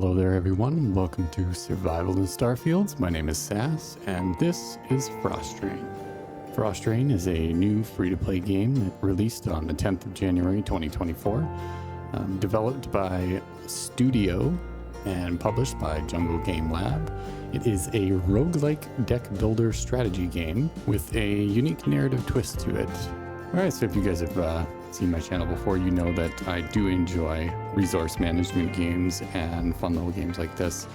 Hello there everyone, welcome to Survival in Starfields. My name is Sass, and this is Frost Rain. Frost Rain is a new free-to-play game that released on the 10th of January 2024, developed by Studio and published by Jungle Game Lab. It is a roguelike deck builder strategy game with a unique narrative twist to it. Alright, so if you guys have seen my channel before, you know that I do enjoy resource management games and fun little games like this.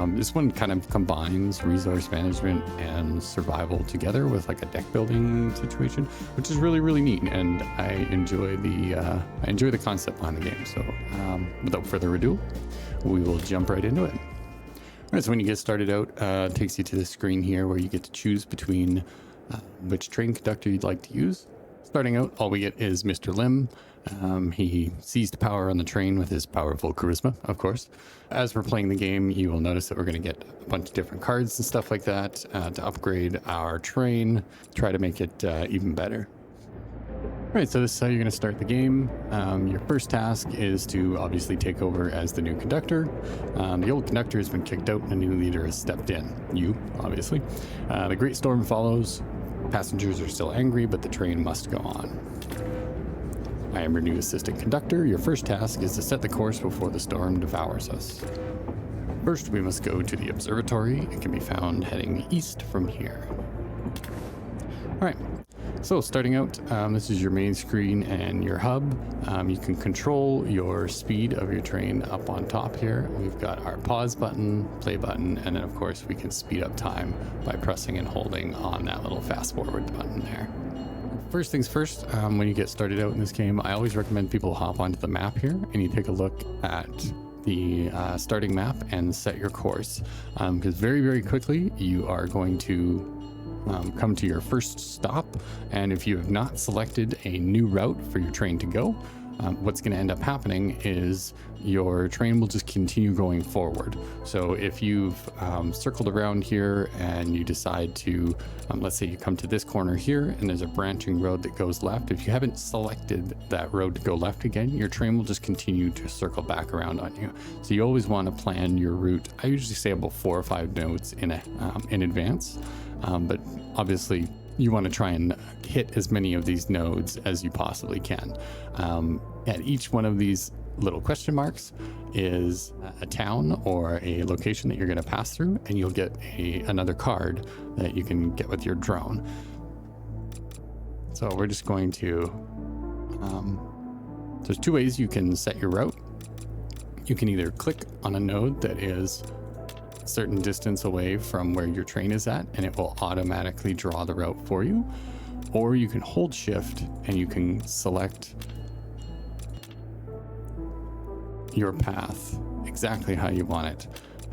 This one kind of combines resource management and survival together with like a deck building situation, which is really neat, and I enjoy the concept behind the game. So without further ado, we will jump right into it. All right, so when you get started out, it takes you to the screen here where you get to choose between which train conductor you'd like to use. Starting out, all we get is Mr. Lim. He seized power on the train with his powerful charisma, of course. As we're playing the game, you will notice that we're going to get a bunch of different cards and stuff like that to upgrade our train, try to make it even better. All right, so this is how you're going to start the game. Your first task is to obviously take over as the new conductor. The old conductor has been kicked out and a new leader has stepped in. You, obviously. The Great Storm follows. Passengers are still angry, but the train must go on. I am your new assistant conductor. Your first task is to set the course before the storm devours us. First, we must go to the observatory. It can be found heading east from here. All right, so starting out, this is your main screen and your hub. You can control your speed of your train up on top here. We've got our pause button, play button, and then of course we can speed up time by pressing and holding on that little fast forward button there. First things first, when you get started out in this game, I always recommend people hop onto the map here and you take a look at the starting map and set your course, because very quickly you are going to come to your first stop, and if you have not selected a new route for your train to go, what's going to end up happening is your train will just continue going forward. So if you've circled around here and you decide to, let's say you come to this corner here and there's a branching road that goes left, if you haven't selected that road to go left again, your train will just continue to circle back around on you. So you always want to plan your route. I usually say about 4 or 5 nodes in advance. But obviously you want to try and hit as many of these nodes as you possibly can. At each one of these little question marks is a town or a location that you're going to pass through, and you'll get another card that you can get with your drone. So we're just going to, there's 2 ways you can set your route. You can either click on a node that is certain distance away from where your train is at, and it will automatically draw the route for you, or you can hold shift and you can select your path exactly how you want it.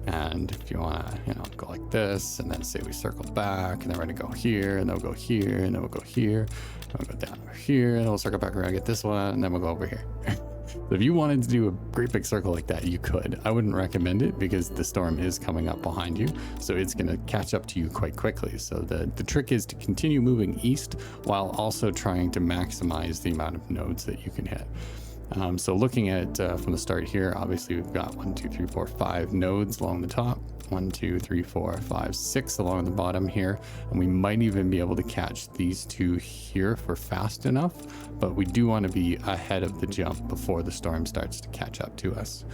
And if you want to go like this, and then say we circle back, and then we're going to go here, and then we'll go here, and then we'll go here, and we'll go down over here, and then we'll circle back around, get this one, and then we'll go over here. So if you wanted to do a great big circle like that, you could. I wouldn't recommend it because the storm is coming up behind you, so it's going to catch up to you quite quickly. So the trick is to continue moving east while also trying to maximize the amount of nodes that you can hit. So looking at from the start here, obviously we've got 1, 2, 3, 4, 5 nodes along the top, 1, 2, 3, 4, 5, 6 along the bottom here, and we might even be able to catch these 2 here if we're fast enough, but we do want to be ahead of the jump before the storm starts to catch up to us.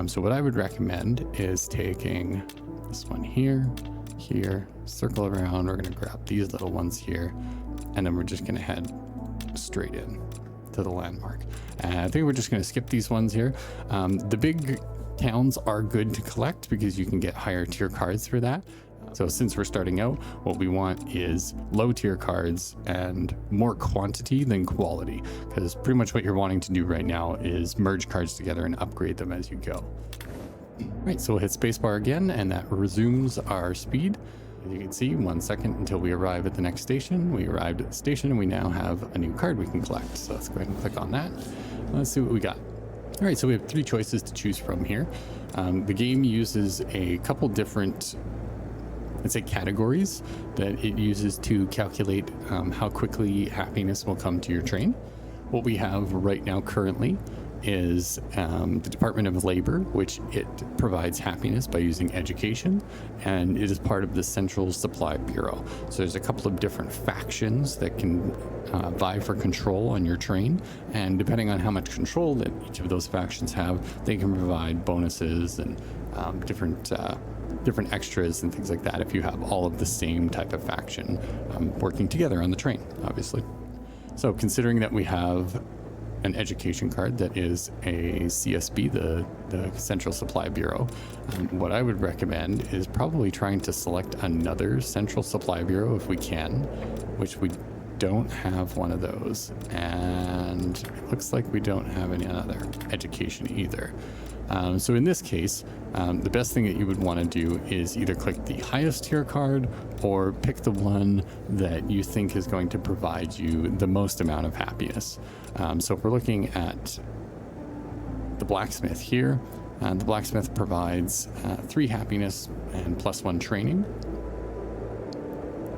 So what I would recommend is taking this one here, circle around. We're going to grab these little ones here, and then we're just going to head straight in to the landmark. And I think we're just going to skip these ones here. The big towns are good to collect because you can get higher tier cards for that. So since we're starting out, what we want is low tier cards and more quantity than quality, because pretty much what you're wanting to do right now is merge cards together and upgrade them as you go. Right, so we'll hit spacebar again, and that resumes our speed. As you can see, 1 second until we arrive at the next station. We arrived at the station and we now have a new card we can collect. So let's go ahead and click on that. Let's see what we got. All right, so we have 3 choices to choose from here. The game uses a couple different, let's say, categories that it uses to calculate how quickly happiness will come to your train. What we have right now currently is the Department of Labor, which it provides happiness by using education, and it is part of the Central Supply Bureau. So there's a couple of different factions that can vie for control on your train, and depending on how much control that each of those factions have, they can provide bonuses and different extras and things like that if you have all of the same type of faction working together on the train, obviously. So considering that we have an education card that is a CSB, the Central Supply Bureau, what I would recommend is probably trying to select another Central Supply Bureau if we can, which we don't have one of those, and it looks like we don't have any other education either. So in this case, the best thing that you would want to do is either click the highest tier card or pick the one that you think is going to provide you the most amount of happiness. So if we're looking at the blacksmith here, the blacksmith provides 3 happiness and +1 training,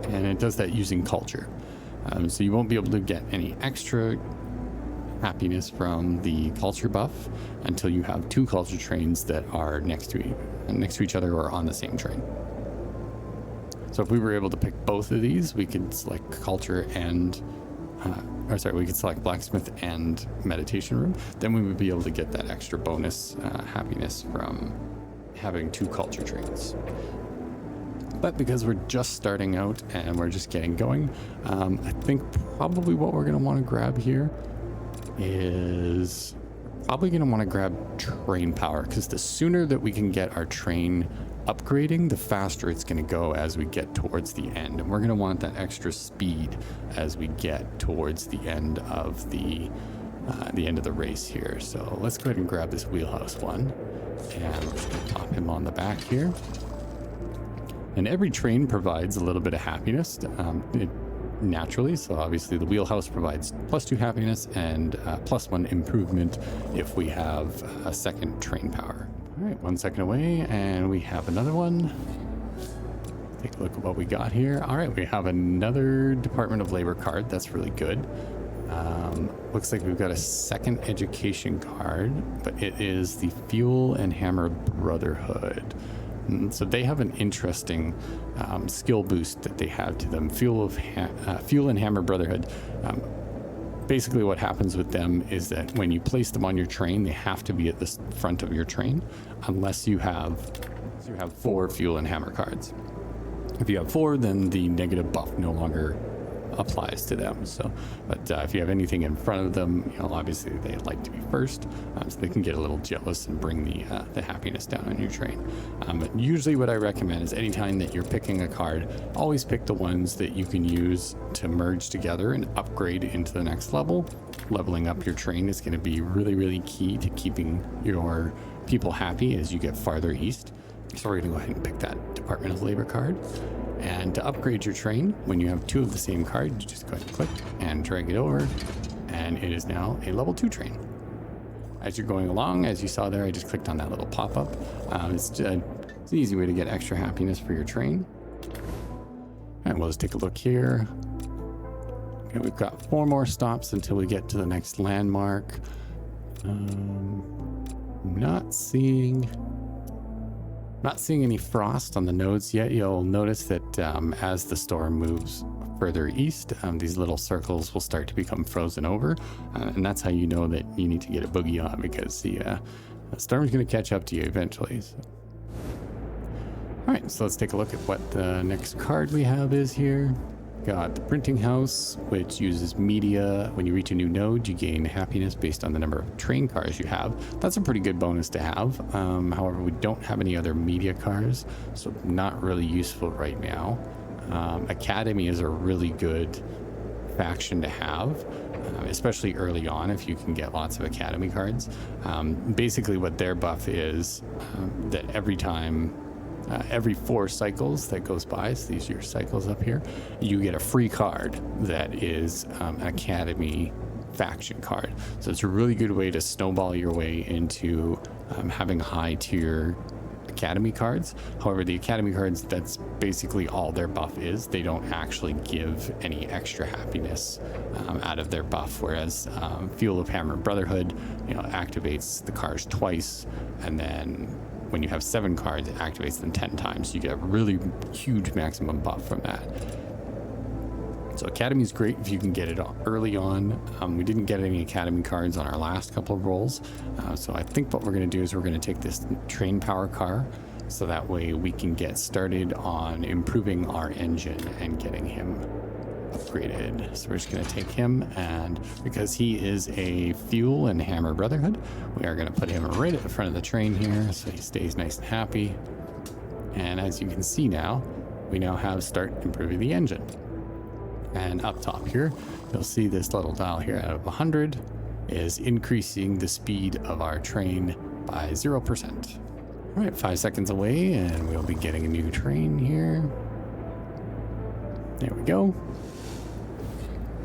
and it does that using culture. So you won't be able to get any extra happiness from the culture buff until you have 2 culture trains that are next to each other or on the same train. So if we were able to pick both of these, we could select culture and we could select blacksmith and meditation room. Then we would be able to get that extra bonus happiness from having 2 culture trains. But because we're just starting out and we're just getting going, I think probably what we're going to want to grab here is probably going to want to grab train power, because the sooner that we can get our train upgrading, the faster it's going to go as we get towards the end. And we're going to want that extra speed as we get towards the end of the race here. So let's go ahead and grab this wheelhouse one, and we're just going to pop him on the back here. And every train provides a little bit of happiness naturally. So obviously the wheelhouse provides +2 happiness and +1 improvement if we have a second train power. All right, 1 second away, and we have another one. Take a look at what we got here. All right, we have another Department of Labor card. That's really good. Looks like we've got a second education card, but it is the Fuel and Hammer Brotherhood. So they have an interesting skill boost that they have to them. Fuel and Hammer Brotherhood. Basically what happens with them is that when you place them on your train, they have to be at the front of your train unless you have 4 Fuel and Hammer cards. If you have 4, then the negative buff no longer applies to them. So, but if you have anything in front of them, obviously they like to be first, so they can get a little jealous and bring the happiness down on your train. But usually what I recommend is anytime that you're picking a card, always pick the ones that you can use to merge together and upgrade into the next level. Leveling up your train is going to be really, really key to keeping your people happy as you get farther east. So we're going to go ahead and pick that Department of Labor card. And to upgrade your train, when you have 2 of the same card, you just go ahead and click and drag it over, and it is now a level 2 train. As you're going along, as you saw there, I just clicked on that little pop-up. It's an easy way to get extra happiness for your train. And we'll just take a look here. Okay, we've got 4 more stops until we get to the next landmark. Not seeing any frost on the nodes yet. You'll notice that as the storm moves further east, these little circles will start to become frozen over, and that's how you know that you need to get a boogie on, because the storm's going to catch up to you eventually. So. All right, so let's take a look at what the next card we have is here. Got the printing house, which uses media. When you reach a new node, you gain happiness based on the number of train cars you have. That's a pretty good bonus to have. However, we don't have any other media cars, so not really useful right now. Academy is a really good faction to have, especially early on if you can get lots of Academy cards. Basically what their buff is, that every 4 cycles that goes by, so these are your cycles up here, you get a free card that is an Academy faction card. So it's a really good way to snowball your way into having high tier academy cards. However, the academy cards, that's basically all their buff is. They don't actually give any extra happiness out of their buff, whereas Fuel of Hammer Brotherhood, you know, activates the cards twice, and then when you have 7 cards, it activates them 10 times. You get a really huge maximum buff from that. So Academy is great if you can get it early on. We didn't get any Academy cards on our last couple of rolls. So I think what we're going to do is we're going to take this train power car, so that way we can get started on improving our engine and getting him upgraded. So we're just going to take him, and because he is a Fuel and Hammer Brotherhood, we are going to put him right at the front of the train here so he stays nice and happy. And as you can see now, we now have start improving the engine. And up top here, you'll see this little dial here out of 100 is increasing the speed of our train by 0%. All right, 5 seconds away, and we'll be getting a new train here. There we go.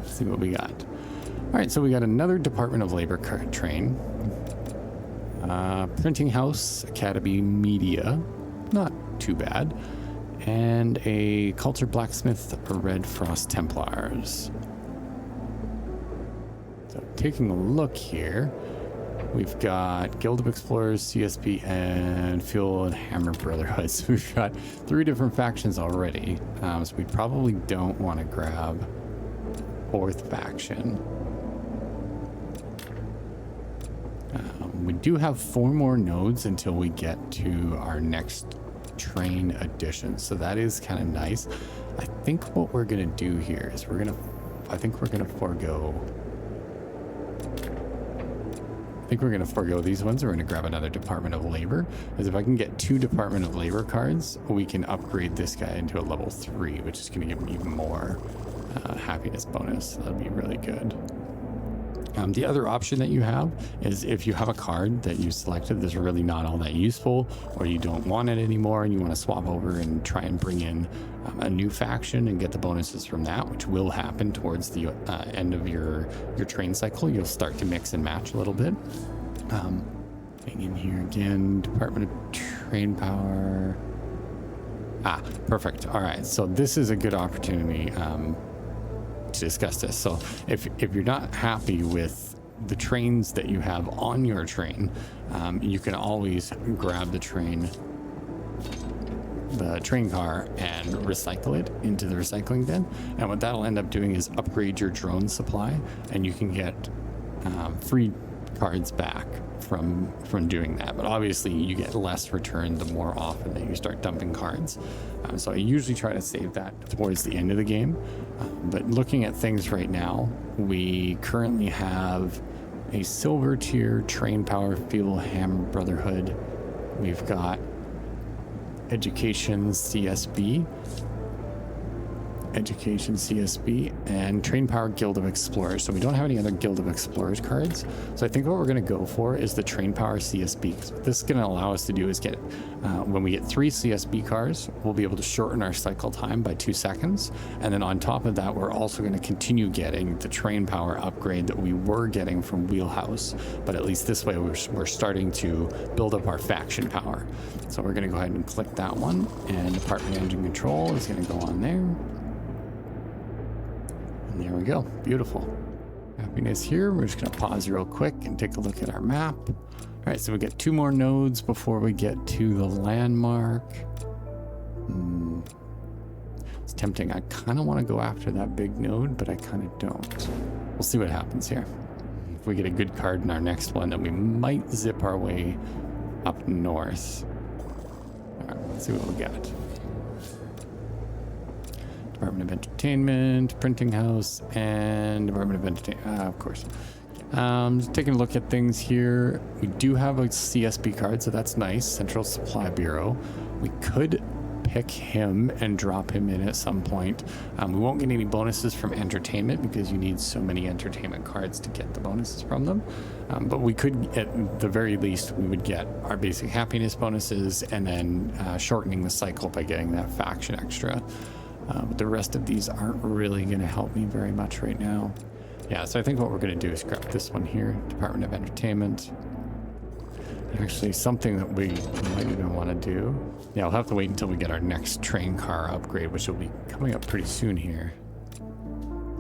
Let's see what we got. All right, so we got another Department of Labor train. Printing House, Academy Media, not too bad. And a Culture Blacksmith, Red Frost Templars. So taking a look here, we've got Guild of Explorers, CSP, and Fuel and Hammer Brotherhood. So we've got 3 different factions already. So we probably don't want to grab 4th faction. We do have 4 more nodes until we get to our next train addition, so that is kind of nice. I think what we're gonna do here is we're gonna forego these ones. We're gonna grab another Department of Labor, because if I can get 2 Department of Labor cards, we can upgrade this guy into a level 3, which is gonna give him even more happiness bonus. That'd be really good. The other option that you have is if you have a card that you selected that's really not all that useful, or you don't want it anymore and you want to swap over and try and bring in a new faction and get the bonuses from that, which will happen towards the end of your train cycle. You'll start to mix and match a little bit. Getting in here again, Department of Train Power. Perfect. All right, so this is a good opportunity to discuss this. So if you're not happy with the trains that you have on your train, you can always grab the train car and recycle it into the recycling bin, and what that'll end up doing is upgrade your drone supply, and you can get free cards back from doing that. But obviously you get less return the more often that you start dumping cards. So I usually try to save that towards the end of the game. But looking at things right now, we currently have a silver tier train power Fuel Hammer Brotherhood. We've got Education CSB, and Train Power Guild of Explorers. So we don't have any other Guild of Explorers cards. So I think what we're going to go for is the Train Power CSB. So what this is going to allow us to do is get, when we get 3 CSB cards, we'll be able to shorten our cycle time by 2 seconds. And then on top of that, we're also going to continue getting the Train Power upgrade that we were getting from Wheelhouse. But at least this way, we're starting to build up our faction power. So we're going to go ahead and click that one, and Department Engine Control is going to go on there. And there we go. Beautiful. Happiness here. We're just going to pause real quick and take a look at our map. All right, so we get 2 more nodes before we get to the landmark. It's tempting. I kind of want to go after that big node, but I kind of don't. We'll see what happens here. If we get a good card in our next one, then we might zip our way up north. All right, let's see what we got. Department of Entertainment, Printing House, and Department of Entertainment, of course. Just taking a look at things here. We do have a CSB card, so that's nice. Central Supply Bureau. We could pick him and drop him in at some point. We won't get any bonuses from Entertainment because you need so many Entertainment cards to get the bonuses from them. But we could, at the very least, we would get our basic happiness bonuses and then shortening the cycle by getting that faction extra. But the rest of these aren't really going to help me very much right now. Yeah, so I think what we're going to do is grab this one here, Department of Entertainment. Actually, something that we might even want to do. Yeah, we'll have to wait until we get our next train car upgrade, which will be coming up pretty soon here.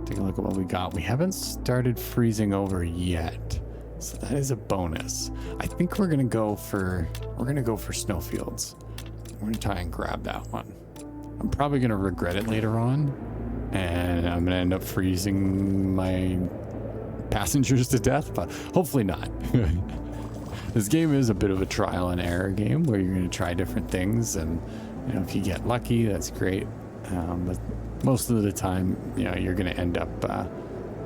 Take a look at what we got. We haven't started freezing over yet, so that is a bonus. I think we're gonna go for snowfields. We're gonna try and grab that one. I'm probably gonna regret it later on, and I'm gonna end up freezing my passengers to death, but hopefully not. This game is a bit of a trial and error game where you're going to try different things, and you know, if you get lucky, that's great. But most of the time, you know, you're going to end up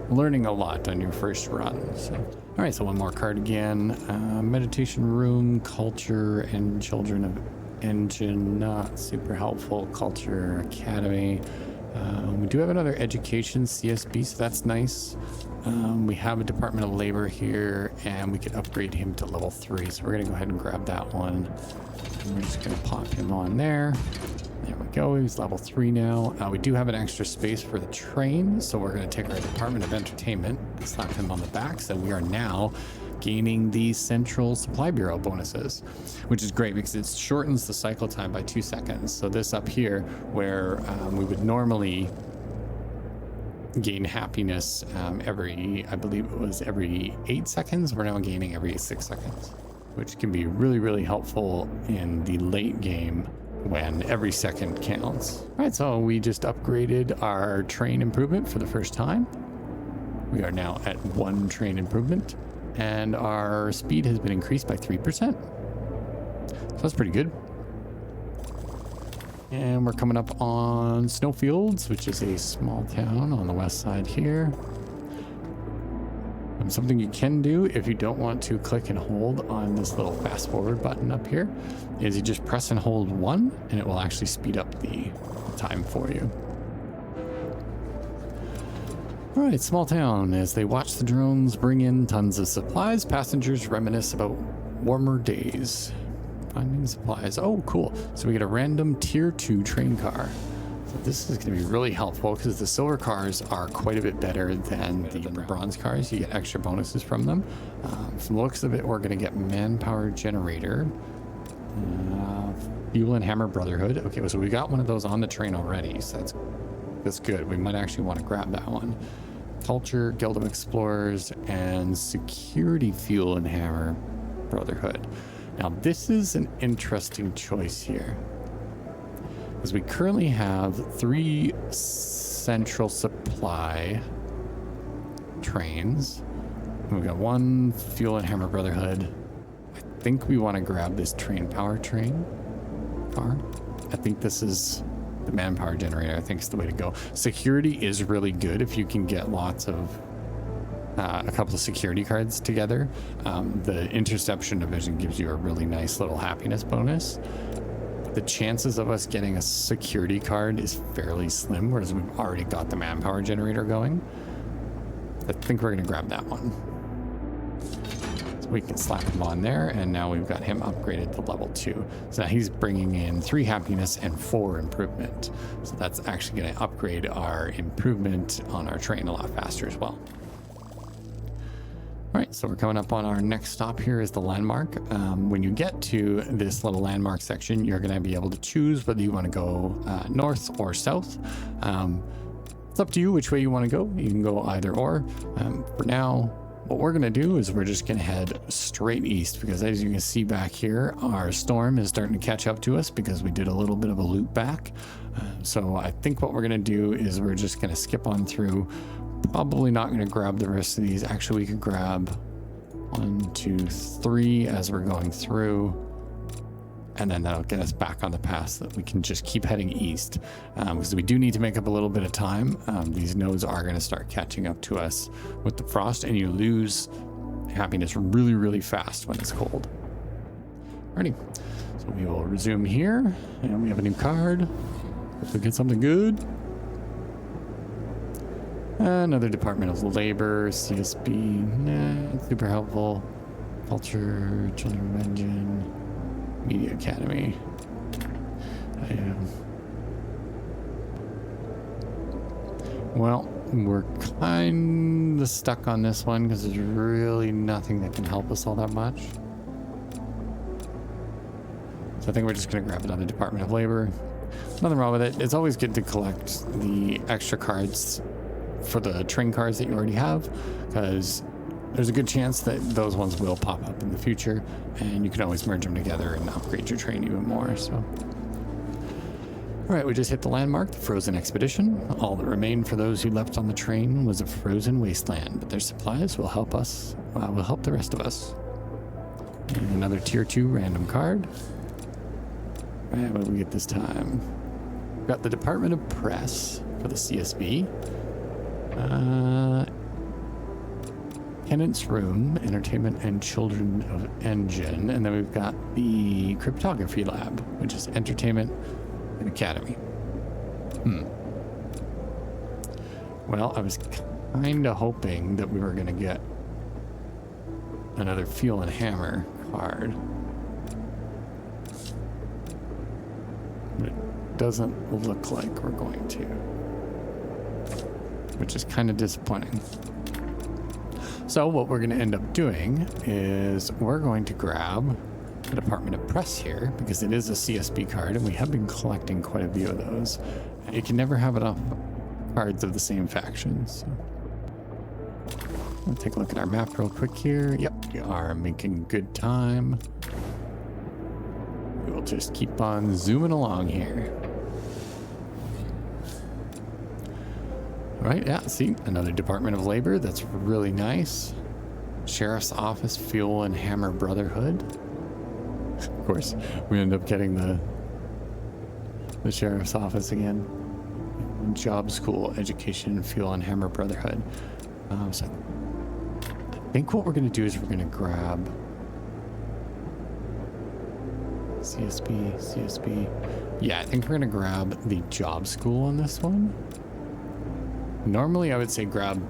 learning a lot on your first run. So, all right, so one more card again. Meditation room, culture, and children of engine, not super helpful. Culture academy. We do have another education CSB, so that's nice. We have a Department of Labor here, and we could upgrade him to level 3. So we're going to go ahead and grab that one. And we're just going to pop him on there. There we go. He's level 3 now. We do have an extra space for the train, so we're going to take our Department of Entertainment, slap him on the back. So we are now gaining the Central Supply Bureau bonuses, which is great because it shortens the cycle time by 2 seconds. So this up here, where we would normally gain happiness every, I believe it was every 8 seconds, we're now gaining every 6 seconds, which can be really, really helpful in the late game when every second counts. All right, so we just upgraded our train improvement for the first time. We are now at 1 train improvement, and our speed has been increased by 3%. So that's pretty good. And we're coming up on Snowfields, which is a small town on the west side here. Something you can do if you don't want to click and hold on this little fast forward button up here is you just press and hold 1, and it will actually speed up the time for you. All right, small town. As they watch the drones bring in tons of supplies, passengers reminisce about warmer days. Finding supplies. Oh, cool. So we get a random tier 2 train car. So this is going to be really helpful because the silver cars are quite a bit better than the bronze cars. You get extra bonuses from them. From the looks of it, we're going to get manpower generator, fuel and hammer brotherhood. Okay, so we got one of those on the train already, so that's good. We might actually want to grab that one. Culture, Guild of Explorers, and security fuel and hammer brotherhood. Now this is an interesting choice here, because we currently have 3 central supply trains. We've got 1 fuel and hammer brotherhood. I think we want to grab this train power train car. I think this is the manpower generator. I think it's the way to go. Security is really good if you can get lots of a couple of security cards together. The interception division gives you a really nice little happiness bonus. The chances of us getting a security card is fairly slim, whereas we've already got the manpower generator going. I think we're going to grab that one. So we can slap him on there, and now we've got him upgraded to level 2. So now he's bringing in 3 happiness and 4 improvement. So that's actually going to upgrade our improvement on our train a lot faster as well. All right, so we're coming up on our next stop. Here is the landmark. When you get to this little landmark section, you're going to be able to choose whether you want to go north or south. It's up to you which way you want to go. You can go either or. For now, what we're going to do is we're just going to head straight east, because as you can see back here, our storm is starting to catch up to us because we did a little bit of a loop back. So I think what we're going to do is we're just going to skip on through. Probably not going to grab the rest of these. Actually, we could grab 1, 2, 3 as we're going through, and then that'll get us back on the path so that we can just keep heading east, because we do need to make up a little bit of time. These nodes are going to start catching up to us with the frost, and you lose happiness really, really fast when it's cold. Alrighty, so we will resume here, and we have a new card. Hopefully get something good. Another Department of Labor, CSB, nah, super helpful. Culture, Children of Engine, Media Academy. Well, we're kind of stuck on this one because there's really nothing that can help us all that much. So I think we're just going to grab another Department of Labor. Nothing wrong with it. It's always good to collect the extra cards for the train cars that you already have, because there's a good chance that those ones will pop up in the future, and you can always merge them together and upgrade your train even more. So, all right, we just hit the landmark, the Frozen Expedition. All that remained for those who left on the train was a frozen wasteland, but their supplies will help us, will help the rest of us. And another tier 2 random card. All right, what do we get this time? Got the Department of Press for the CSB. Tenant's Room, Entertainment and Children of Engine. And then we've got the Cryptography Lab, which is Entertainment and Academy. Well, I was kind of hoping that we were going to get another Fuel and Hammer card. But it doesn't look like we're going to, which is kind of disappointing. So what we're going to end up doing is we're going to grab the Department of Press here, because it is a CSB card and we have been collecting quite a few of those. You can never have enough cards of the same factions. So we'll take a look at our map real quick here. Yep, we are making good time. We will just keep on zooming along here. Right, yeah, see, another Department of Labor. That's really nice. Sheriff's Office, Fuel and Hammer Brotherhood. Of course, we end up getting the Sheriff's Office again. Job School, Education, Fuel and Hammer Brotherhood. So I think what we're going to do is we're going to grab CSB. Yeah, I think we're going to grab the Job School on this one. Normally, I would say grab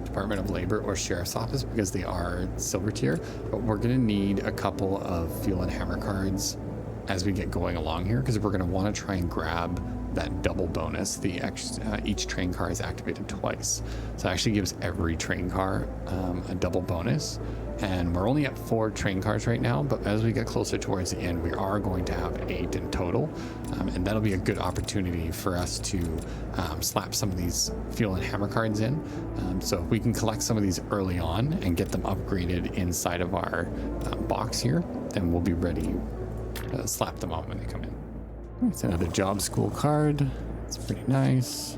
Department of Labor or Sheriff's Office because they are silver tier, but we're going to need a couple of Fuel and Hammer cards as we get going along here, because we're going to want to try and grab that double bonus. The each train car is activated twice, so it actually gives every train car a double bonus. And we're only at 4 train cars right now, but as we get closer towards the end, we are going to have 8 in total, and that'll be a good opportunity for us to slap some of these Fuel and Hammer cards in. So if we can collect some of these early on and get them upgraded inside of our box here, then we'll be ready to slap them on when they come in. It's another Job School card. It's pretty nice.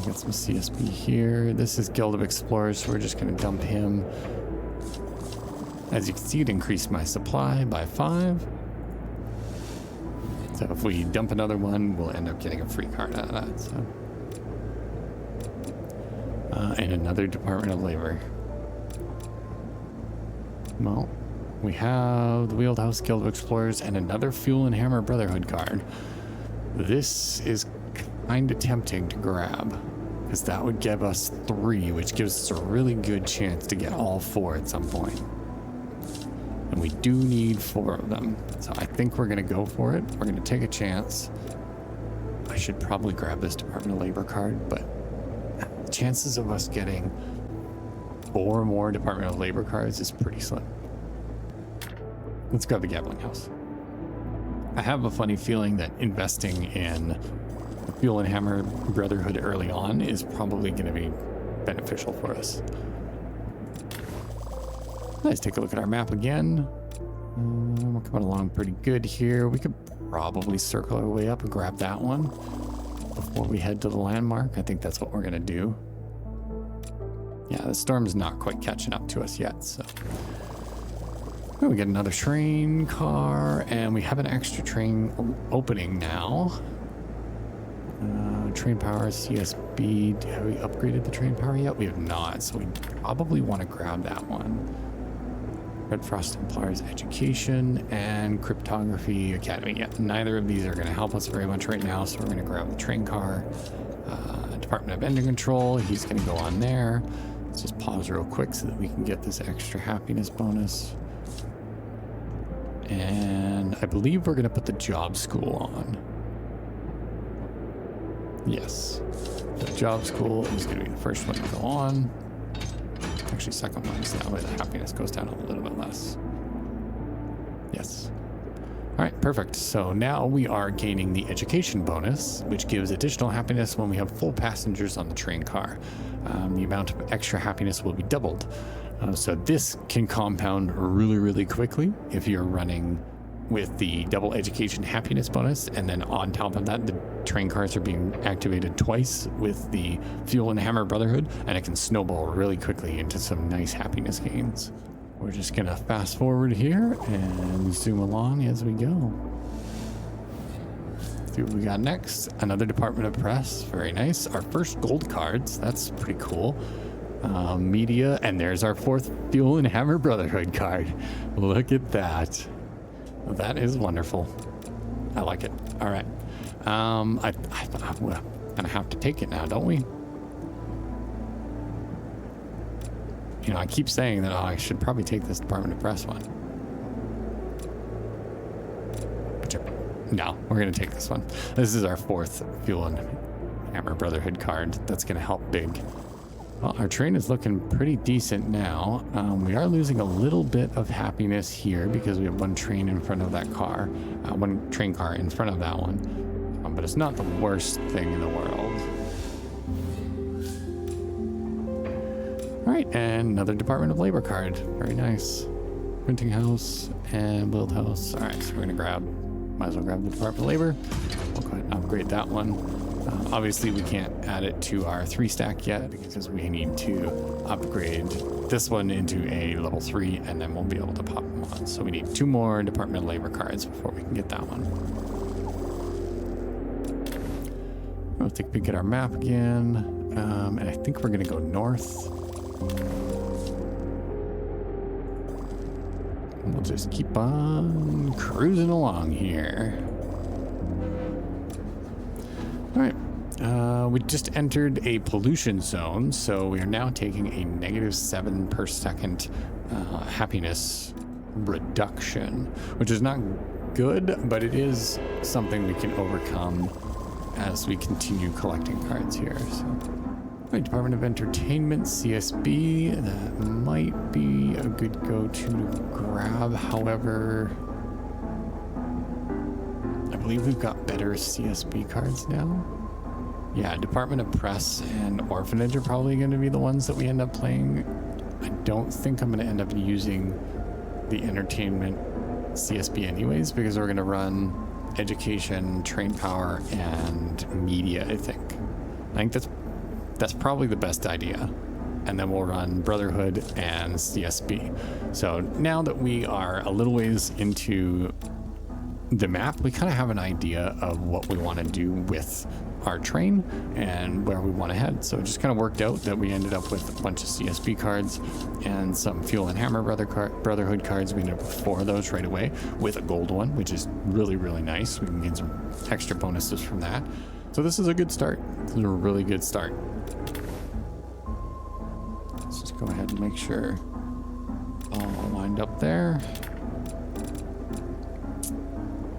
Got some CSB here. This is Guild of Explorers, so we're just going to dump him. As you can see, it increased my supply by 5. So if we dump another one, we'll end up getting a free card out of that. So, and another Department of Labor. Well, we have the Wheelhouse Guild of Explorers and another Fuel and Hammer Brotherhood card. This is kind of tempting to grab, because that would give us 3, which gives us a really good chance to get all 4 at some point. And we do need 4 of them, so I think we're going to go for it. We're going to take a chance. I should probably grab this Department of Labor card, but the chances of us getting 4 more Department of Labor cards is pretty slim. Let's grab the Gambling House. I have a funny feeling that investing in Fuel and Hammer Brotherhood early on is probably going to be beneficial for us. Let's take a look at our map again. We're coming along pretty good here. We could probably circle our way up and grab that one before we head to the landmark. I think that's what we're going to do. Yeah, the storm's not quite catching up to us yet, so. Oh, we get another train car, and we have an extra train opening now. Train power, CSB. Have we upgraded the train power yet? We have not, so we probably want to grab that one. Red Frost Templars Education and Cryptography Academy. Yeah, neither of these are going to help us very much right now, so we're going to grab the train car. Department of Engine Control, he's going to go on there. Let's just pause real quick so that we can get this extra happiness bonus. And I believe we're going to put the Job School on. Yes. The job school is going to be the first one to go on. Actually, second one, so that way the happiness goes down a little bit less. Yes. All right, perfect. So now we are gaining the education bonus, which gives additional happiness when we have full passengers on the train car. The amount of extra happiness will be doubled. So this can compound really, really quickly if you're running with the double education happiness bonus, and then on top of that, the train cars are being activated twice with the fuel and hammer brotherhood, and it can snowball really quickly into some nice happiness gains. We're just gonna fast forward here and zoom along as we go. See what we got next. Another Department of Press, very nice. Our first gold cards, that's pretty cool. Media, and there's our fourth fuel and hammer brotherhood card. Look at that. That is wonderful. I like it. All right. We're gonna have to take it now, don't we? You know, I keep saying that I should probably take this Department of Press one. No, we're gonna take this one. This is our fourth fuel and hammer brotherhood card. That's gonna help big. Well, our train is looking pretty decent now. We are losing a little bit of happiness here because we have one train in front of that car, one train car in front of that one. But it's not the worst thing in the world. All right, and another Department of Labor card. Very nice. Printing house and build house. All right, so we're gonna might as well grab the Department of Labor. We'll go ahead and upgrade that one. Obviously, we can't add it to our 3-stack yet because we need to upgrade this one into a level 3, and then we'll be able to pop them on. So we need 2 more Department of Labor cards before we can get that one. We'll take a peek at our map again, and I think we're going to go north. We'll just keep on cruising along here. All right, we just entered a pollution zone, so we are now taking a -7 per second happiness reduction, which is not good, but it is something we can overcome as we continue collecting cards here. So, right, Department of Entertainment, CSB, that might be a good go-to to grab. However, I believe we've got better CSB cards now. Yeah, Department of Press and Orphanage are probably going to be the ones that we end up playing. I don't think I'm going to end up using the Entertainment CSB anyways, because we're going to run Education, Train Power, and Media, I think. I think that's probably the best idea. And then we'll run Brotherhood and CSB. So now that we are a little ways into the map, we kind of have an idea of what we want to do with our train and where we want to head. So it just kind of worked out that we ended up with a bunch of CSB cards and some Fuel and Hammer Brotherhood cards. We ended up with 4 of those right away with a gold one, which is really, really nice. We can get some extra bonuses from that. So this is a good start. This is a really good start. Let's just go ahead and make sure all lined up there.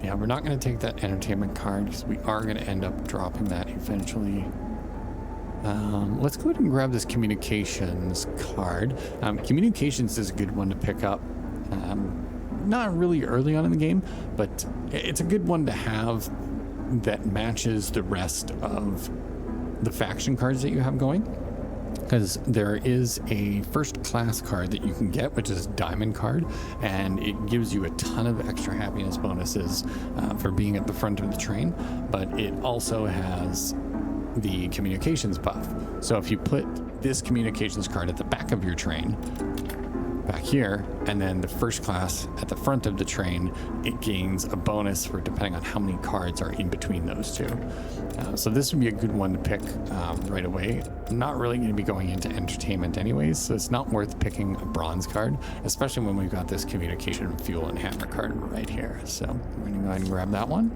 Yeah, we're not going to take that entertainment card because we are going to end up dropping that eventually. Let's go ahead and grab this communications card. Communications is a good one to pick up. Not really early on in the game, but it's a good one to have that matches the rest of the faction cards that you have going. Because there is a first class card that you can get, which is a diamond card, and it gives you a ton of extra happiness bonuses for being at the front of the train, but it also has the communications buff. So if you put this communications card at the back of your train, back here, and then the first class at the front of the train, it gains a bonus for depending on how many cards are in between those two. So this would be a good one to pick right away. I'm not really going to be going into entertainment anyways, so it's not worth picking a bronze card, especially when we've got this communication, fuel, and hammer card right here. So we're going to go ahead and grab that one.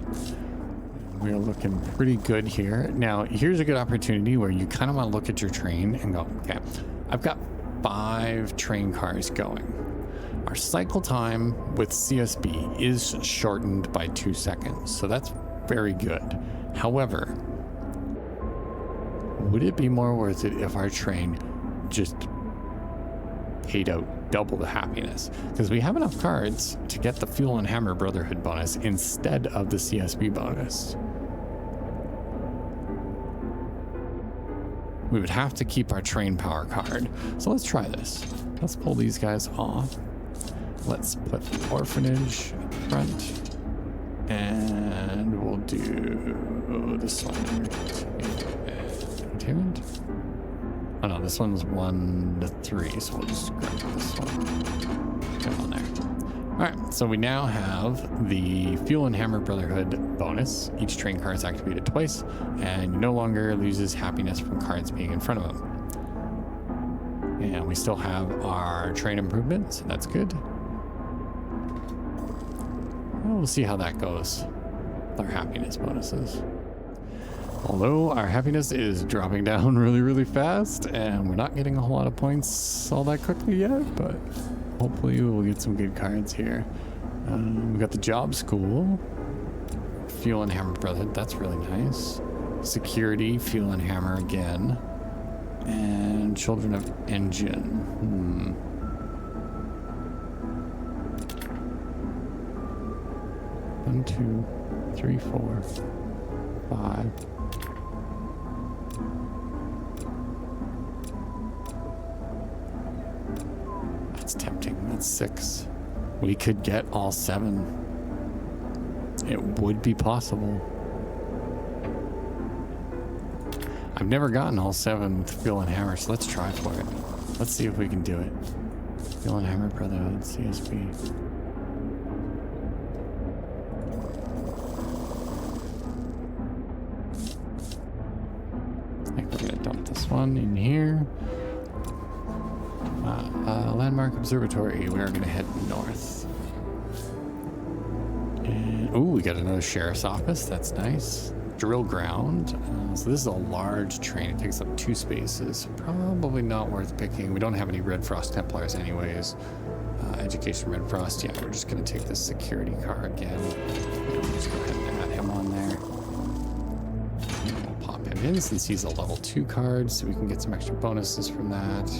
We're looking pretty good here. Now, here's a good opportunity where you kind of want to look at your train and go, okay, I've got 5 train cars going. Our cycle time with CSB is shortened by 2 seconds, so that's very good. However, would it be more worth it if our train just paid out double the happiness? Because we have enough cards to get the Fuel and Hammer Brotherhood bonus instead of the CSB bonus. We would have to keep our train power card. So let's try this. Let's pull these guys off. Let's put orphanage at the front. And we'll do this one. Entertainment. Oh no, this one's 1 to 3, so we'll just grab this one. Come on there. Alright, so we now have the Fuel and Hammer Brotherhood bonus. Each train card is activated twice, and no longer loses happiness from cards being in front of them. And we still have our train improvement, so that's good. Well, we'll see how that goes with our happiness bonuses. Although our happiness is dropping down really, really fast, and we're not getting a whole lot of points all that quickly yet, but hopefully we'll get some good cards here. We got the Job School, Fuel and Hammer Brotherhood, that's really nice. Security, Fuel and Hammer again. And Children of Engine. 1, 2, 3, 4, 5. That's tempting. That's 6. We could get all 7. It would be possible. I've never gotten all 7 with Fuel and Hammer, so let's try for it. Let's see if we can do it. Fuel and Hammer Brotherhood, CSB. I think we're gonna dump this one in here. Landmark Observatory. We are gonna head north. And, oh, we got another sheriff's office. That's nice. Drill ground. So this is a large train. It takes up 2 spaces. Probably not worth picking. We don't have any Red Frost Templars anyways. Education Red Frost. Yeah, we're just gonna take this security car again. And we'll just go ahead and add him on there. And we'll pop him in since he's a level 2 card, so we can get some extra bonuses from that.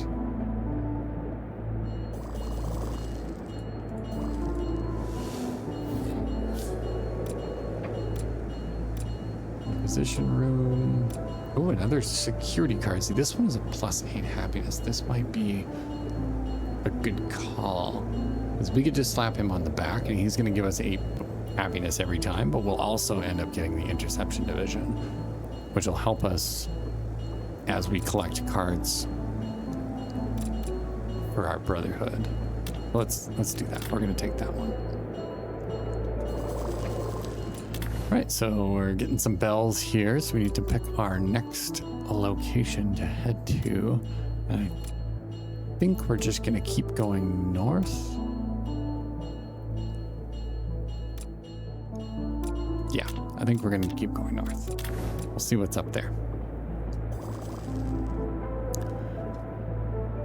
Position room. Oh, another security card. See, this one is a +8 happiness. This might be a good call. Because we could just slap him on the back and he's going to give us 8 happiness every time, but we'll also end up getting the interception division, which will help us as we collect cards for our brotherhood. Let's do that. We're going to take that one. Right, so we're getting some bells here, so we need to pick our next location to head to. And I think we're just gonna keep going north. Yeah, I think we're gonna keep going north. We'll see what's up there.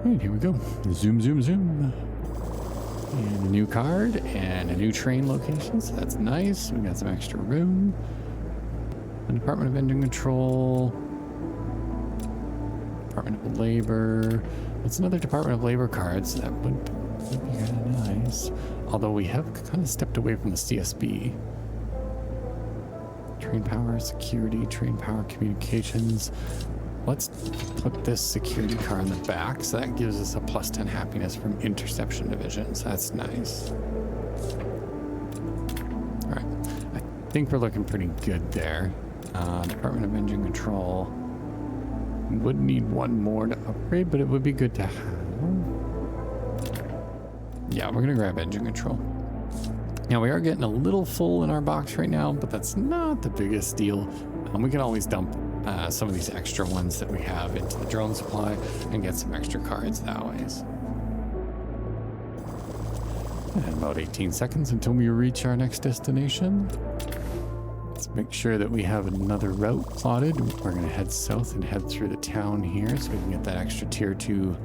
All right, here we go. Zoom, zoom, zoom. And a new card and a new train location, so that's nice. We got some extra room. The Department of Engine Control. Department of Labor. It's another Department of Labor card, so that would be kind of nice. Although we have kind of stepped away from the CSB. Train power, security, train power, communications. Let's put this security car in the back, so that gives us a +10 happiness from interception divisions. That's nice. All right, I think we're looking pretty good there. Department of Engine Control. Would need 1 more to upgrade, but it would be good to have. Yeah, we're gonna grab Engine Control. Now we are getting a little full in our box right now, but that's not the biggest deal. We can always dump some of these extra ones that we have into the drone supply and get some extra cards that ways. And about 18 seconds until we reach our next destination. Let's make sure that we have another route plotted. We're going to head south and head through the town here so we can get that extra tier 2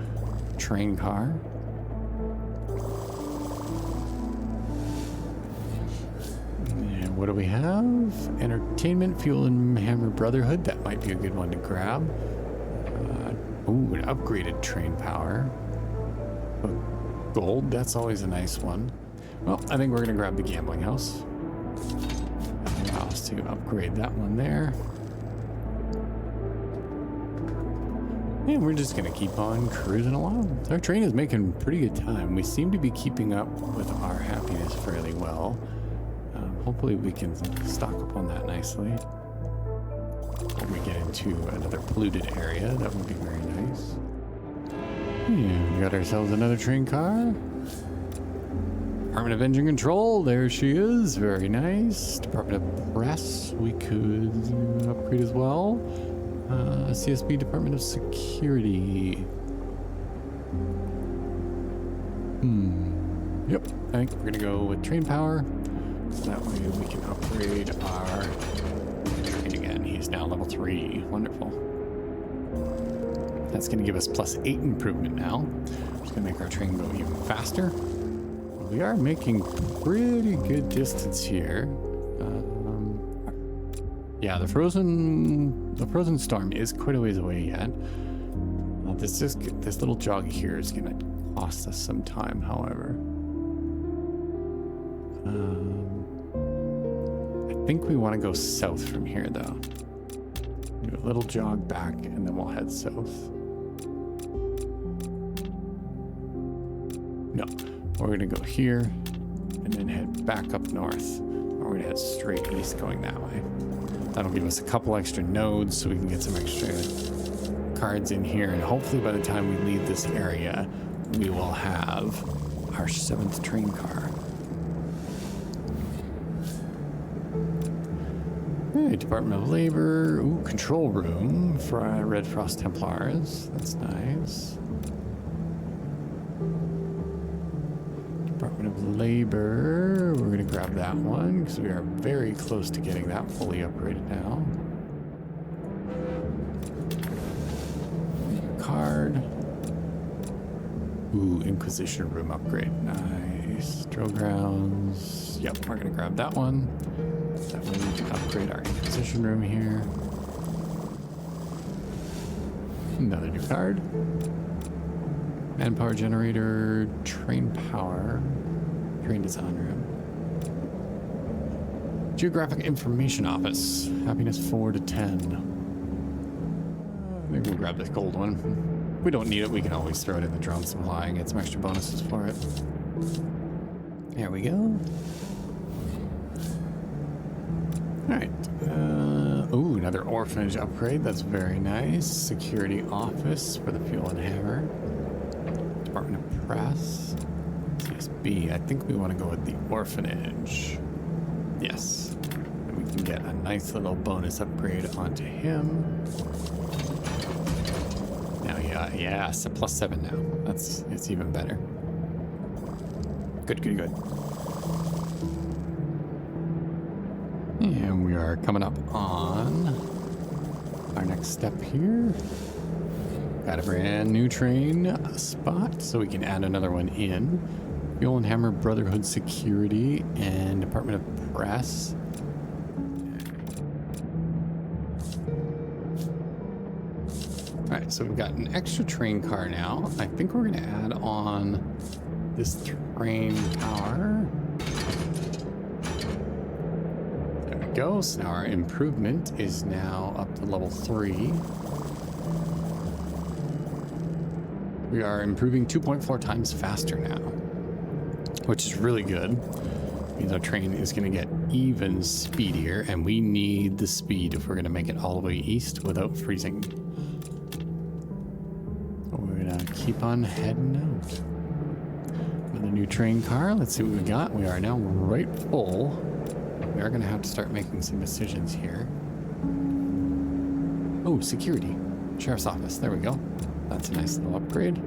train car. What do we have? Entertainment, Fuel and Hammer Brotherhood. That might be a good one to grab. Ooh, an upgraded train power. Gold, that's always a nice one. Well, I think we're gonna grab the gambling house. Allow us to upgrade that one there. And we're just gonna keep on cruising along. Our train is making pretty good time. We seem to be keeping up with our happiness fairly well. Hopefully we can stock up on that nicely. When we get into another polluted area, that would be very nice. Yeah, we got ourselves another train car. Department of Engine Control, there she is, very nice. Department of Press, we could upgrade as well. CSB, Department of Security. Yep, I think we're gonna go with train power. So that way we can upgrade our train again. He's now level 3, wonderful. That's gonna give us +8 improvement now. It's gonna make our train go even faster. We are making pretty good distance here. Yeah, the frozen storm is quite a ways away yet. This little jog here is gonna cost us some time, however. I think we want to go south from here, though. Do a little jog back, and then we'll head south. No, we're gonna go here, and then head back up north. Or we're gonna head straight east going that way. That'll give us a couple extra nodes so we can get some extra cards in here, and hopefully by the time we leave this area, we will have our 7th train car. Alright, Department of Labor. Ooh, control room for our Red Frost Templars. That's nice. Department of Labor. We're going to grab that one because we are very close to getting that fully upgraded now. Card. Ooh, Inquisition room upgrade. Nice. Drill grounds. Yep, we're going to grab that one. That way we can upgrade our Inquisition room here. Another new card. Manpower generator, train power, train design room. Geographic information office, happiness 4 to 10. Maybe we'll grab this gold one. If we don't need it, we can always throw it in the drone supply and get some extra bonuses for it. There we go. Alright, ooh, another orphanage upgrade, that's very nice. Security office for the fuel and hammer. Department of Press. CSB, I think we want to go with the orphanage. Yes, and we can get a nice little bonus upgrade onto him. Now, yeah, it's a +7 now. It's even better. Good. And we are coming up on our next step here. Got a brand new train spot, so we can add another one in. Fuel and Hammer, Brotherhood Security, and Department of Press. Alright, so we've got an extra train car now. I think we're going to add on this train power. Go. So now our improvement is now up to level 3. We are improving 2.4 times faster now, which is really good. It means our train is going to get even speedier, and we need the speed if we're going to make it all the way east without freezing. So we're going to keep on heading out. Another new train car. Let's see what we got. We are now right full. We are going to have to start making some decisions here. Oh, security. Sheriff's office. There we go. That's a nice little upgrade.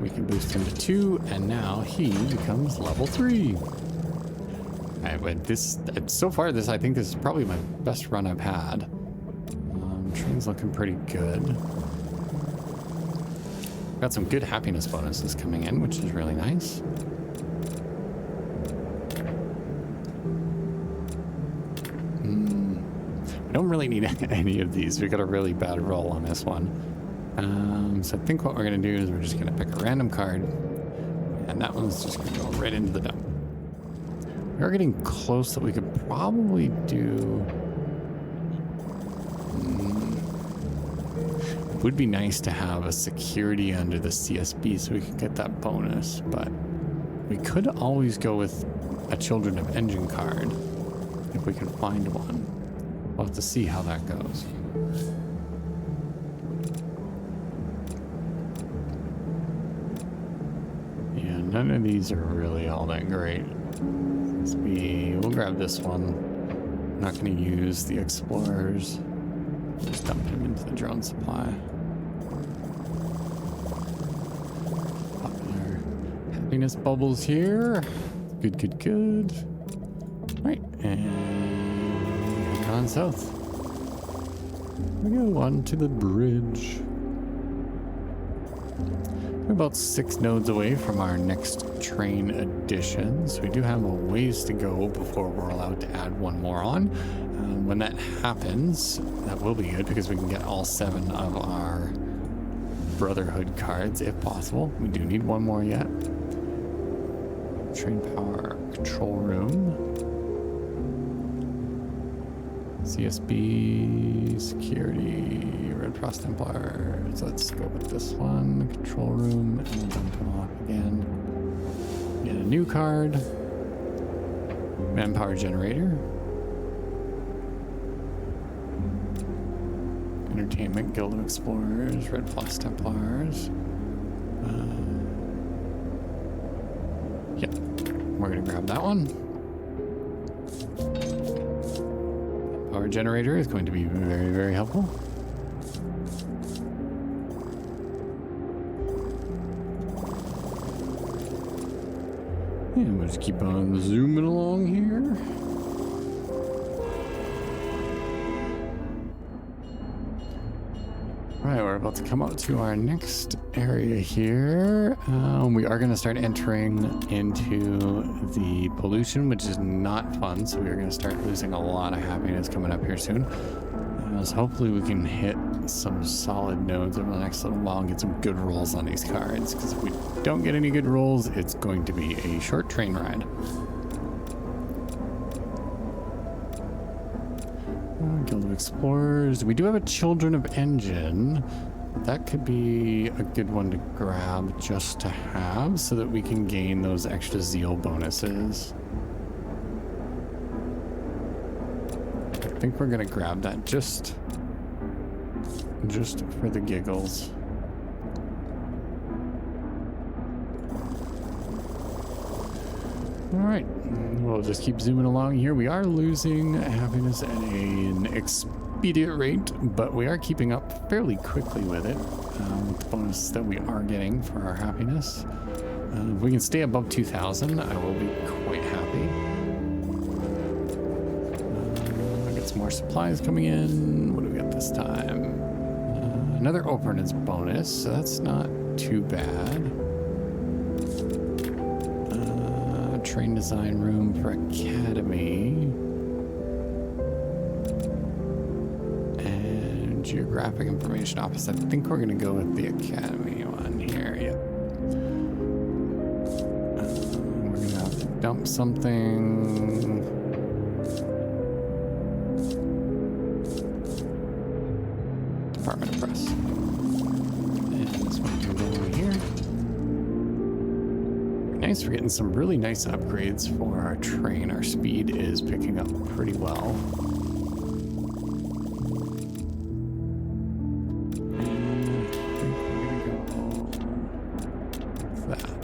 We can boost him to 2, and now he becomes level 3. Alright, but so far, I think this is probably my best run I've had. Train's looking pretty good. Got some good happiness bonuses coming in, which is really nice. I don't really need any of these. We got a really bad roll on this one. So I think what we're going to do is we're just going to pick a random card. And that one's just going to go right into the dump. We're getting close that we could probably do... It would be nice to have a security under the CSB so we could get that bonus, but we could always go with a Children of Engine card if we can find one. We'll have to see how that goes. Yeah, none of these are really all that great. We'll grab this one. I'm not going to use the Explorers. Just dump him into the drone supply. Popular happiness bubbles here. Good, good, good. Right, and on south. We go on to the bridge. We're about 6 nodes away from our next train addition, so we do have a ways to go before we're allowed to add one more on. When that happens, that will be good because we can get all 7 of our Brotherhood cards if possible. We do need one more yet. Train power control room. CSB, security, Red Cross Templars. Let's go with this one. Control room, and then dump them off again. Get a new card. Manpower generator. Entertainment Guild of Explorers, Red Cross Templars. Yep, we're gonna grab that one. Power generator is going to be very, very helpful. And we'll just keep on zooming along here. Right, we're about to come up to our next area here. We are going to start entering into the pollution, which is not fun. So we are going to start losing a lot of happiness coming up here soon. So hopefully we can hit some solid nodes over the next little while and get some good rolls on these cards. Because if we don't get any good rolls, it's going to be a short train ride. Guild of Explorers. We do have a Children of Engine. That could be a good one to grab just to have so that we can gain those extra zeal bonuses. I think we're gonna grab that just for the giggles. All right, we'll just keep zooming along here. We are losing happiness at an expedient rate, but we are keeping up fairly quickly with it, with the bonus that we are getting for our happiness. If we can stay above 2,000, I will be quite happy. Get some more supplies coming in. What do we got this time? Another openness bonus, so that's not too bad. Train design room for Academy. And geographic information office. I think we're going to go with the Academy one here. Yep. We're going to have to dump something. Department of Press. And this one can go over here. Nice, we're getting some really nice upgrades for our train. Our speed is picking up pretty well. And I think we're gonna go with that.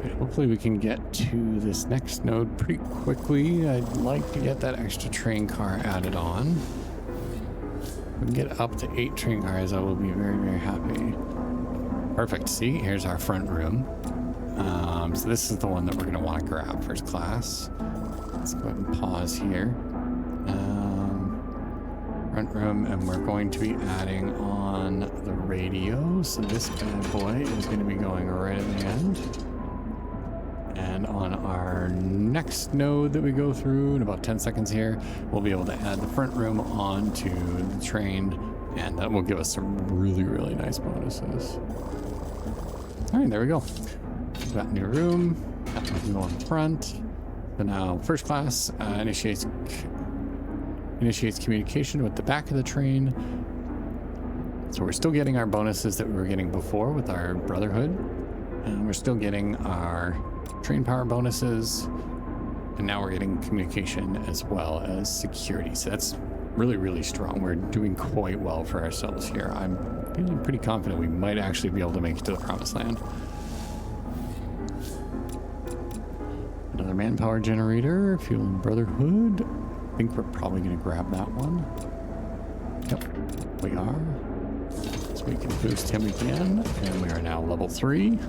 Right, hopefully we can get to this next node pretty quickly. I'd like to get that extra train car added on. If we can get up to 8 train cars, I will be very, very happy. Perfect. See, here's our front room. So this is the one that we're going to want to grab first class. Let's go ahead and pause here. Front room, and we're going to be adding on the radio. So this bad boy is going to be going right at the end. And And on our next node that we go through in about 10 seconds here, we'll be able to add the front room onto the train, and that will give us some really, really nice bonuses. All right, there we go. We've got a new room. Got the wheel in front. So now first class initiates communication with the back of the train. So we're still getting our bonuses that we were getting before with our Brotherhood. And we're still getting our train power bonuses. And now we're getting communication as well as security. So that's really, really strong. We're doing quite well for ourselves here. I'm feeling pretty confident we might actually be able to make it to the promised land. Another manpower generator, fueling Brotherhood. I think we're probably going to grab that one. Yep, we are. So we can boost him again, and we are now level 3.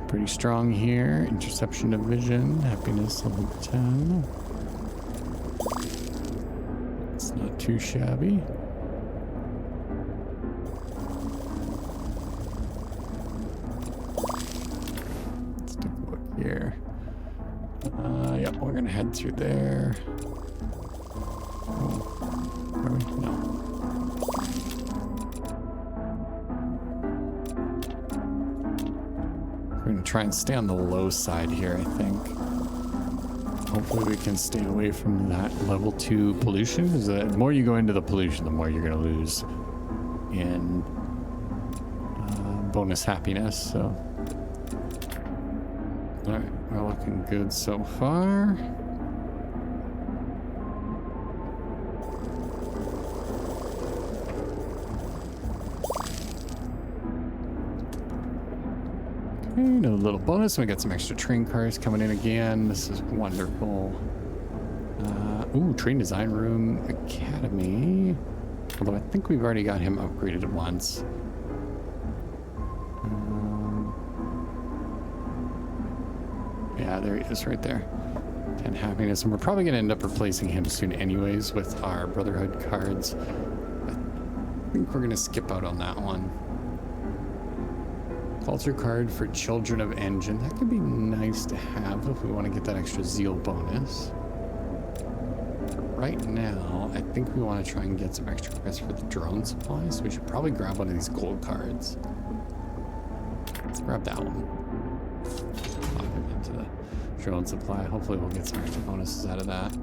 Pretty strong here. Interception of vision, happiness level 10. It's not too shabby. Let's take a look here. Yep, we're gonna head through there. Oh, are we? No. We're gonna try and stay on the low side here, I think. Hopefully we can stay away from that level 2 pollution, because the more you go into the pollution, the more you're gonna lose in bonus happiness, so. All right, we're looking good so far. Okay, another little bonus. We got some extra train cars coming in again. This is wonderful. Ooh, train design room academy. Although I think we've already got him upgraded once. Yeah, there he is right there. 10 happiness. And we're probably going to end up replacing him soon anyways with our Brotherhood cards. I think we're going to skip out on that one. Culture card for Children of Engine. That could be nice to have if we want to get that extra zeal bonus. But right now, I think we want to try and get some extra credits for the drone supplies. So we should probably grab one of these gold cards. Let's grab that one. Pop him into the drone supply. Hopefully we'll get some extra bonuses out of that.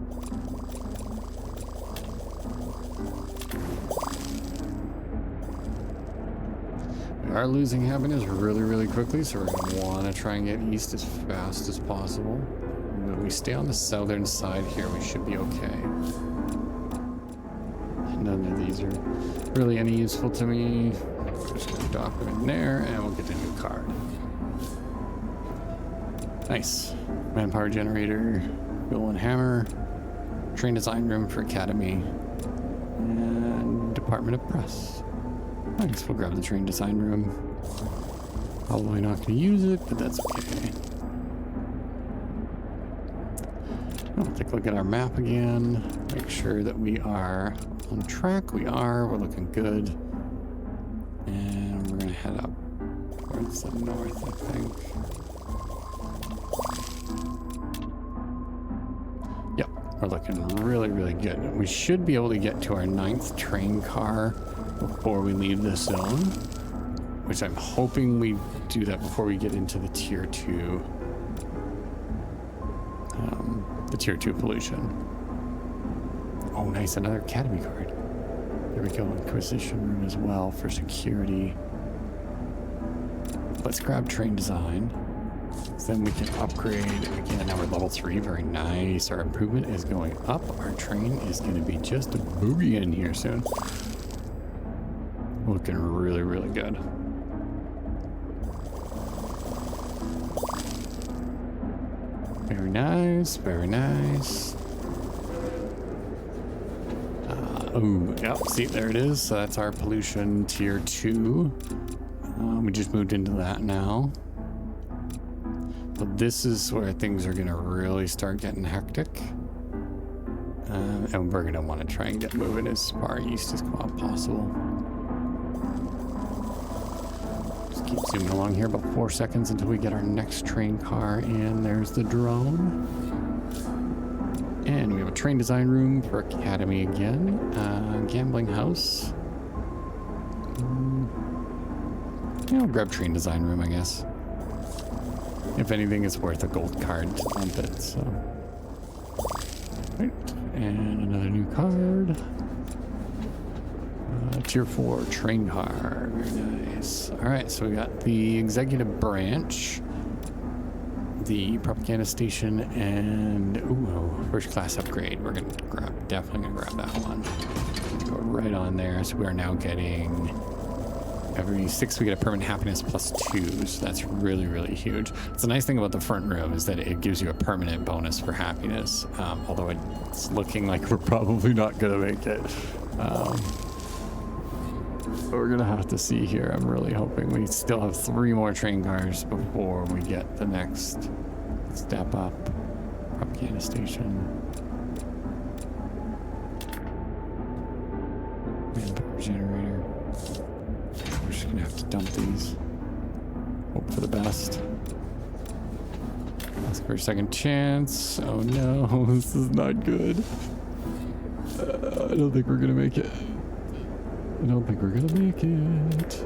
We are losing happiness really, really quickly, so we're going to want to try and get east as fast as possible. If we stay on the southern side here, we should be okay. None of these are really any useful to me. Just going to dock them in there, and we'll get a new card. Nice. Manpower generator, wheel and hammer, train design room for academy, and department of press. I guess we'll grab the train design room. Probably not going to use it, but that's okay. I'll take a look at our map again. Make sure that we are on track. We are. We're looking good. And we're going to head up towards the north, I think. Yep, we're looking really, really good. We should be able to get to our 9th train car before we leave this zone, which I'm hoping we do that before we get into the tier 2 pollution. Oh nice, another academy card. There we go. Inquisition room as well for security. Let's grab train design, so then we can upgrade again. Now we're level 3. Very nice. Our improvement is going up. Our train is going to be just a boogie in here soon. Looking really, really good. Very nice, very nice. Oh, yep, see, there it is. So that's our pollution tier 2. We just moved into that now. But this is where things are going to really start getting hectic. And we're going to want to try and get moving as far east as possible. Just keep zooming along here, about 4 seconds until we get our next train car, and there's the drone. And we have a train design room for Academy again. Gambling house. Yeah, I'll grab train design room, I guess. If anything, it's worth a gold card to dump it, so. Right, and another new card. Tier 4 train car, very nice. All right, so we got the executive branch, the propaganda station, and first class upgrade. We're gonna grab, definitely gonna grab that one. Go right on there. So we are now getting every 6 we get a permanent happiness +2, so that's really, really huge. It's a nice thing about the front room is that it gives you a permanent bonus for happiness, although it's looking like we're probably not gonna make it. But we're gonna have to see here. I'm really hoping. We still have 3 more train cars before we get the next step up. Propaganda station. Manpower generator. We're just gonna have to dump these. Hope for the best. Ask for a second chance. Oh no, this is not good. I don't think we're gonna make it. I don't think we're gonna make it.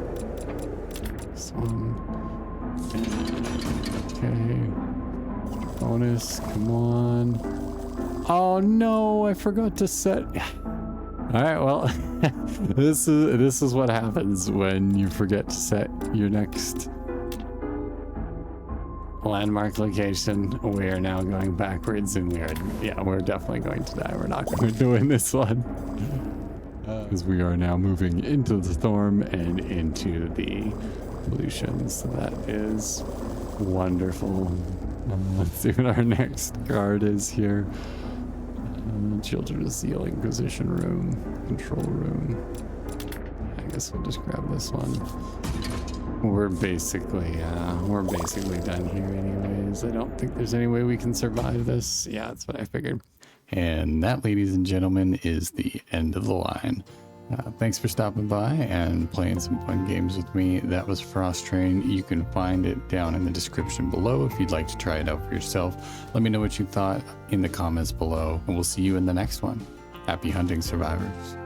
This one. Okay. Bonus, come on. Oh no, I forgot to set. Alright, well, this is what happens when you forget to set your next landmark location. We are now going backwards, and we're definitely going to die. We're not going to win this one. Because we are now moving into the storm and into the pollution. So that is wonderful. Let's see what our next card is here. Children of Zeal Inquisition room, control room. I guess we'll just grab this one. We're basically done here anyways. I don't think there's any way we can survive this. Yeah, that's what I figured. And that, ladies and gentlemen, is the end of the line. Thanks for stopping by and playing some fun games with me. That was Frost Train. You can find it down in the description below if you'd like to try it out for yourself. Let me know what you thought in the comments below, and we'll see you in the next one. Happy hunting, survivors.